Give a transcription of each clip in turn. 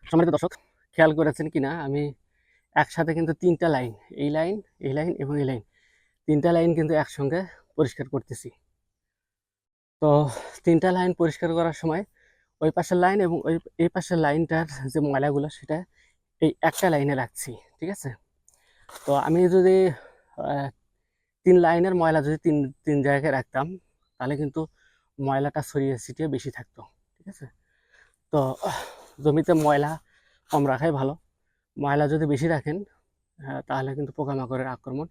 সম্মানিত দর্শক, খেয়াল করেছেন কিনা আমি একসাথে কিন্তু ৩টা লাইন, এই লাইন, এই লাইন এবং এই লাইন, ৩টা লাইন কিন্তু একসঙ্গে পরিষ্কার করতেছি। তো ৩টা লাইন পরিষ্কার করার সময় ওই পাশের লাইন এবং এই পাশের লাইনটার যে ময়লাগুলো সেটা এই একটা লাইনে রাখছি, ঠিক আছে? তো আমি যদি ৩ লাইনের ময়লা যদি তিন জায়গায় রাখতাম তাহলে কিন্তু ময়লাটা ছড়িয়ে ছিটিয়ে বেশি থাকতো, ঠিক আছে? তো জমিতে ময়লা কম রাখাই ভালো। ময়লা যদি বেশি রাখেন তাহলে কিন্তু পোকামাকড়ের আক্রমণ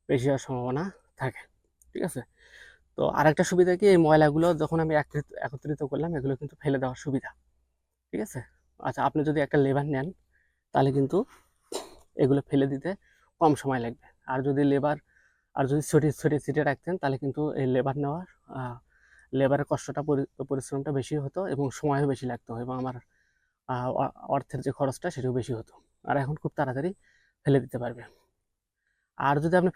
বেশি হওয়ার সম্ভাবনা থাকে, ঠিক আছে? তো আরেকটা সুবিধা কি, এই ময়লাগুলো যখন আমি একত্রিত করলাম এগুলো কিন্তু ফেলে দেওয়ার সুবিধা, ঠিক আছে? আচ্ছা, আপনি যদি একটা লেবার নেন তাহলে কিন্তু এগুলো ফেলে দিতে কম সময় লাগবে। আর যদি ছড়িয়ে ছিটিয়ে রাখতেন তাহলে কিন্তু এই লেবারের কষ্টটা পরিশ্রমটা বেশি হতো এবং সময়ও বেশি লাগতো এবং আমার অর্থের যে খরচটা সেটাও বেশি হতো। আর এখন খুব তাড়াতাড়ি ফেলে দিতে পারবে। আর যদি আপনি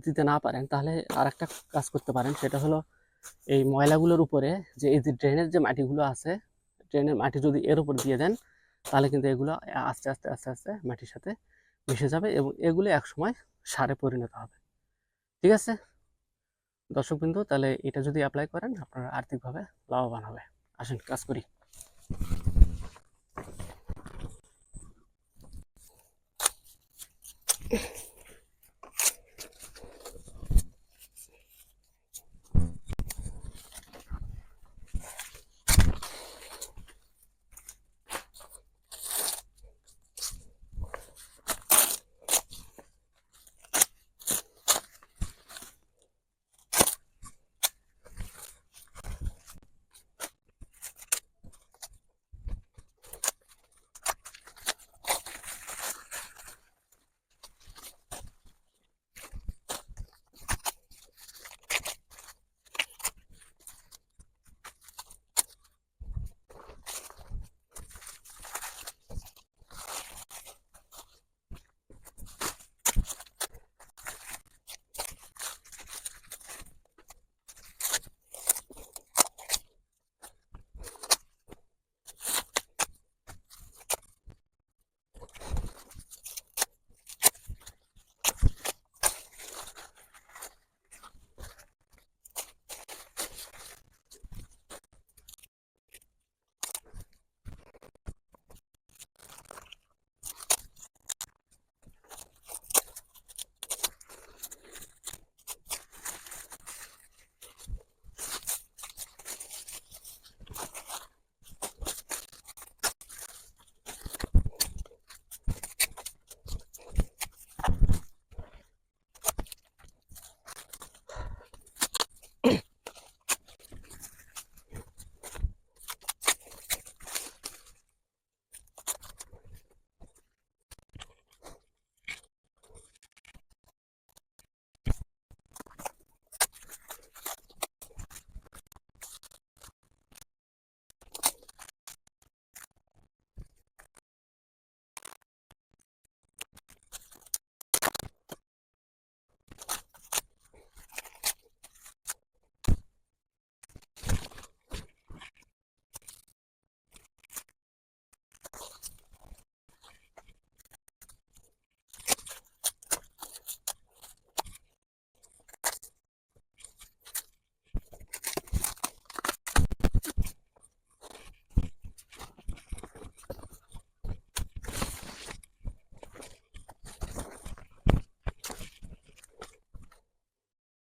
দিতে না পারেন তাহলে আর একটা কাজ করতে পারেন, সেটা হলো এই ময়লাগুলোর উপরে যে এই যে ড্রেনের যে মাটিগুলো আছে, ড্রেনের মাটি যদি এর উপর দিয়ে দেন তাহলে কিন্তু এগুলো আস্তে আস্তে আস্তে আস্তে মাটির সাথে মিশে যাবে এবং এগুলো একসময় সারে পরিণত হবে, ঠিক আছে দর্শকবৃন্দ? তাহলে এটা যদি অ্যাপ্লাই করেন আপনারা আর্থিকভাবে লাভবান হবে। আসেন কাজ করি।